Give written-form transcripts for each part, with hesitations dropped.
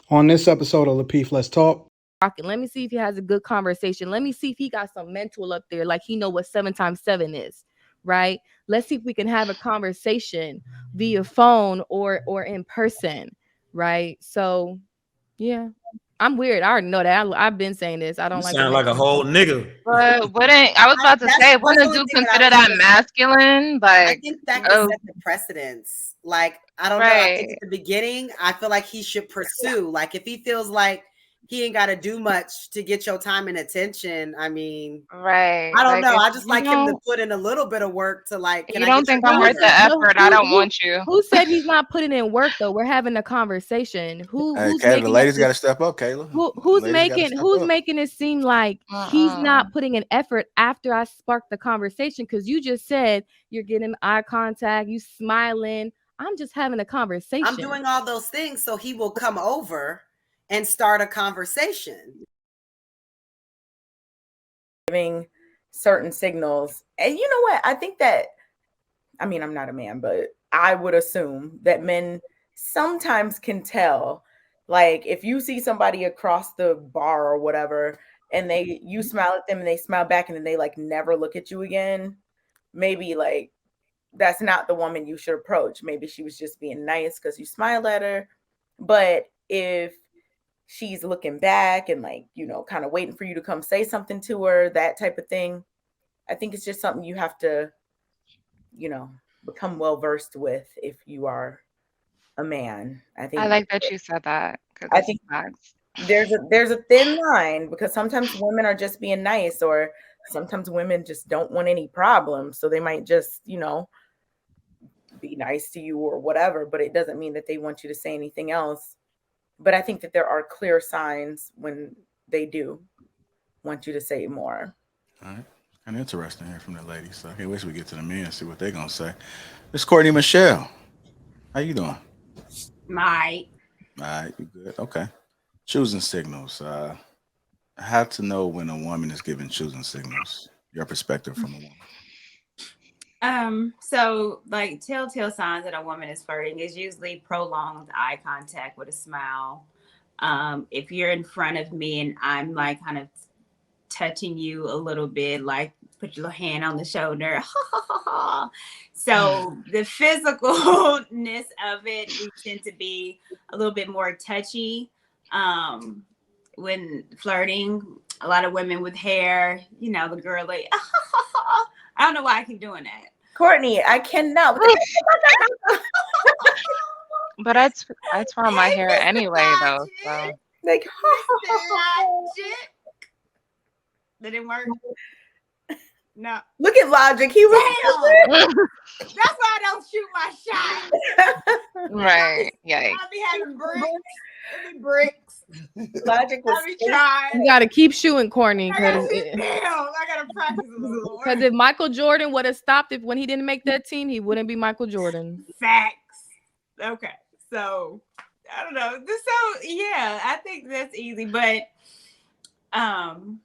On this episode of Lapeef, Let's Talk. Let me see if he has a good conversation. Let me see if he got some mental up there, like he know what 7 times 7 is, right? Let's see if we can have a conversation via phone or in person, right? So, yeah. I'm weird. I already know that. I've been saying this. I You don't like sound when men. like a whole nigga. But wouldn't I was about to say, That's the wouldn't only you thing that I consider was that gonna say. masculine? I Like, think that could oh, set the precedence. Like, I don't know. I think right, at the beginning, I feel like he should pursue. Like, if he feels like he ain't got to do much to get your time and attention, I mean, right. I don't Like, know. if I just you like him to don't, put in a little bit of work to like, can you I don't get your think I'm worth the number? effort, I don't want you. Who said he's not putting in work though? We're having a conversation. Hey, Who's Kayla, the making it? ladies got to step up, Kayla. Who's Ladies got to making step who's up. making it seem like he's not putting an effort after I sparked the conversation? Because you just said you're getting eye contact, you smiling. I'm just having a conversation. I'm doing all those things so he will come over and start a conversation. Giving certain signals. And you know what? I think that, I mean, I'm not a man, but I would assume that men sometimes can tell. Like if you see somebody across the bar or whatever, and you smile at them and they smile back and then they like never look at you again, maybe like that's not the woman you should approach. Maybe she was just being nice because you smiled at her. But if she's looking back and like, you know, kind of waiting for you to come say something to her, that type of thing, I think it's just something you have to, you know, become well versed with if you are a man. I think I like that you said that because I that's think facts. there's a thin line because sometimes women are just being nice, or sometimes women just don't want any problems, so they might just, you know, be nice to you or whatever, but it doesn't mean that they want you to say anything else. But I think that there are clear signs when they do want you to say more. All right. Kind of interesting here from the ladies. So I can't wait till we get to the men and see what they're gonna say. It's Courtney Michelle. How you doing? My All right, you good? Okay. Choosing signals. How to know when a woman is giving choosing signals. Your perspective from a woman. so like telltale signs that a woman is flirting is usually prolonged eye contact with a smile. If you're in front of me and I'm like kind of touching you a little bit, like put your hand on the shoulder. So the physicalness of it, we tend to be a little bit more touchy when flirting. A lot of women with hair, you know, the girl like, I don't know why I keep doing that. Courtney, I cannot. But I twirl my hair anyway, though. So Like, Did it work? No. look at Logic. He was. Damn! That's why I don't shoot my shot. right, yikes. I be having bricks. It be bricks. Logic was. I be trying. You gotta keep shooting, Courtney, I gotta, because damn, I gotta practice a little more. if Michael Jordan would have stopped it when he didn't make that team, he wouldn't be Michael Jordan. Facts. Okay, so I don't know. So yeah, I think that's easy, but I'm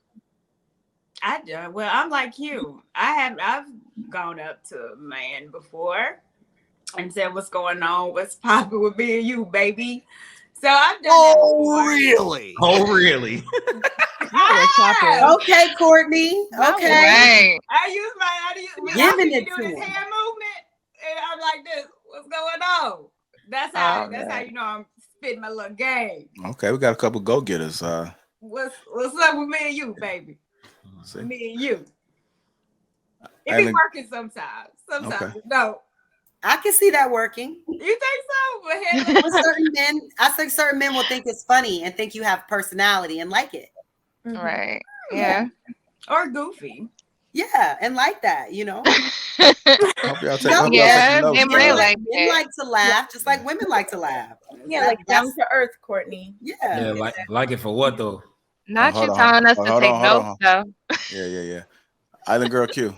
like you. I've gone up to a man before and said, "What's going on? What's popping with me and you, baby?" So I've done that before. Really? Oh, really? Okay, Courtney. Okay. Right. I use Giving it do to this him. hand movement, and I'm like this. What's going on? That's how you know I'm spitting my little game. Okay, we got a couple go getters. What's up with me and you, baby? See. Me and you. It Hey, be working sometimes. Sometimes it don't. I can see that working. You think so? But hell, With certain men, I think certain men will think it's funny and think you have personality and like it. Right. Yeah. or goofy. Yeah, and like that, you know. Hope y'all take, hope y'all Yeah, take they notes. might Men like men it. like to laugh, just like women like to laugh. Yeah, like down to earth, Courtney. Yeah. Yeah, like it for what though? Not hold you on, telling us hold to on, take hold on, notes, though. Yeah. Island Girl Q.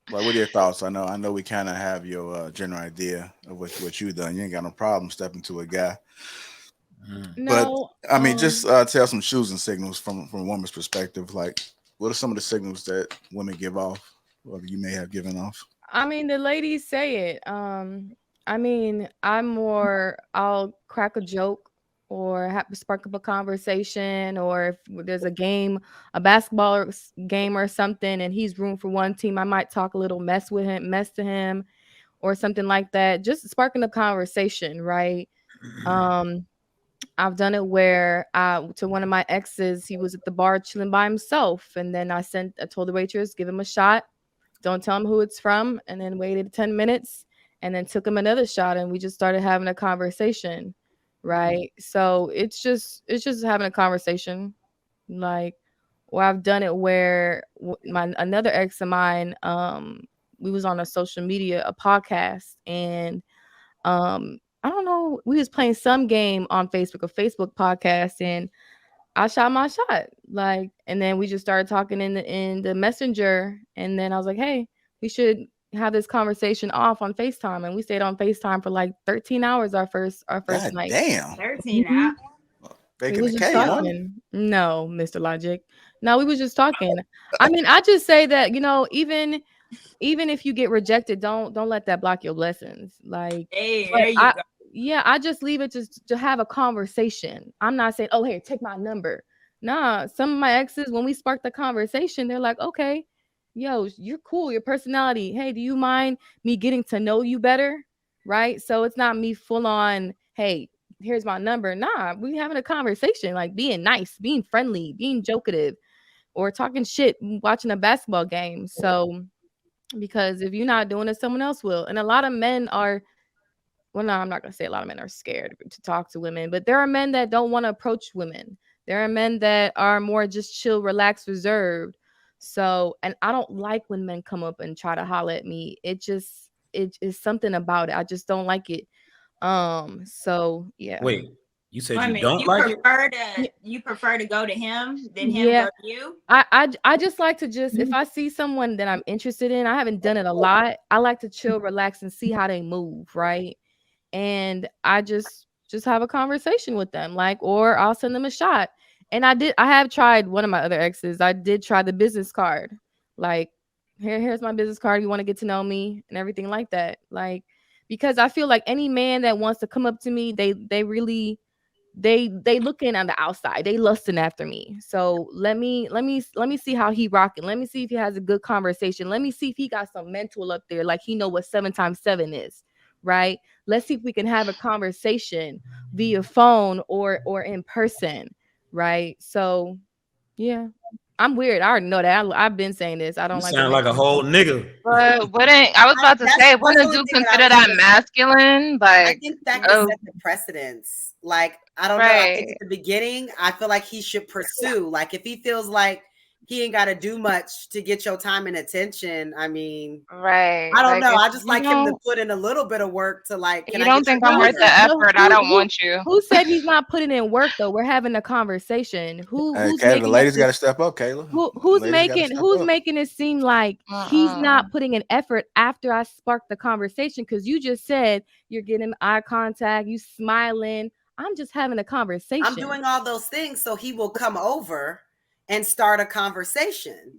Like, what are your thoughts? I know we kind of have your general idea of what you done. You ain't got no problem stepping to a guy. No, But I mean, just tell some choosing signals from a woman's perspective. Like, what are some of the signals that women give off, or you may have given off? I mean, the ladies say it. I mean, I'll crack a joke or spark up a conversation, or if there's a game, a basketball game or something, and he's rooting for one team, I might talk a little mess to him, or something like that. Just sparking up conversation, right? I've done it where to one of my exes, he was at the bar chilling by himself, and then I told the waitress, give him a shot, don't tell him who it's from, and then waited 10 minutes and then took him another shot, and we just started having a conversation, right? So it's just having a conversation, like, or I've done it where another ex of mine, we was on a social media, a podcast, and I don't know, we was playing some game on Facebook, a Facebook podcast, and I shot my shot, like, and then we just started talking in the messenger, and then I was like, hey, we should have this conversation off on FaceTime, and we stayed on FaceTime for like 13 hours our first God night. damn. 13 hours. Baking We was the just cake, huh? talking. No, Mr. Logic. No, we was just talking. I mean, I just say that, even if you get rejected, don't let that block your blessings. Like, Hey, but there you go. yeah, I just leave it to have a conversation. I'm not saying, oh, here, take my number. Nah, some of my exes, when we sparked the conversation, they're like, okay, yo, you're cool, your personality. Hey, do you mind me getting to know you better? Right? So it's not me full on, hey, here's my number. Nah, we having a conversation, like being nice, being friendly, being jokative, or talking shit, watching a basketball game. So because if you're not doing it, someone else will. And a lot of men are, well, no, I'm not going to say a lot of men are scared to talk to women, but there are men that don't want to approach women. There are men that are more just chill, relaxed, reserved. So, and I don't like when men come up and try to holler at me. It is something about it. I just don't like it. So yeah. Wait, you said Wait a you minute, don't like it? you prefer to go to him than him Yeah. go to you? I just like to if I see someone that I'm interested in, I haven't done it a lot. I like to chill, relax, and see how they move, right? And I just have a conversation with them, like, or I'll send them a shot. And I have tried one of my other exes. I did try the business card, like, here's my business card. You want to get to know me and everything like that, like, because I feel like any man that wants to come up to me, they really they looking on the outside, they lusting after me. So let me see how he rocking. Let me see if he has a good conversation. Let me see if he got some mental up there, like he know what 7 times 7 is, right? Let's see if we can have a conversation via phone or in person, right? So yeah, I'm weird, I already know that. I've been saying this. I don't You like sound like a whole nigga. But I was about to say, That's the wouldn't only you thing that I consider was that gonna say. masculine? I Like, think that could oh, set the precedence. Like, I don't know. I think right, at the beginning, I feel like he should pursue. Like, if he feels like he ain't got to do much to get your time and attention, I mean, right. I don't Like, know. if I just you like him to don't, put in a little bit of work to, like, can you I don't get your think I'm worth the number? effort, I don't want you. who said he's not putting in work though? We're having a conversation. Hey, Who's Kayla, the making ladies got to step up, Kayla. who's Ladies got to making step up. it seem like he's Uh-uh. not putting an effort after I sparked the conversation? Because you just said you're getting eye contact, you smiling. I'm just having a conversation. I'm doing all those things so he will come over and start a conversation.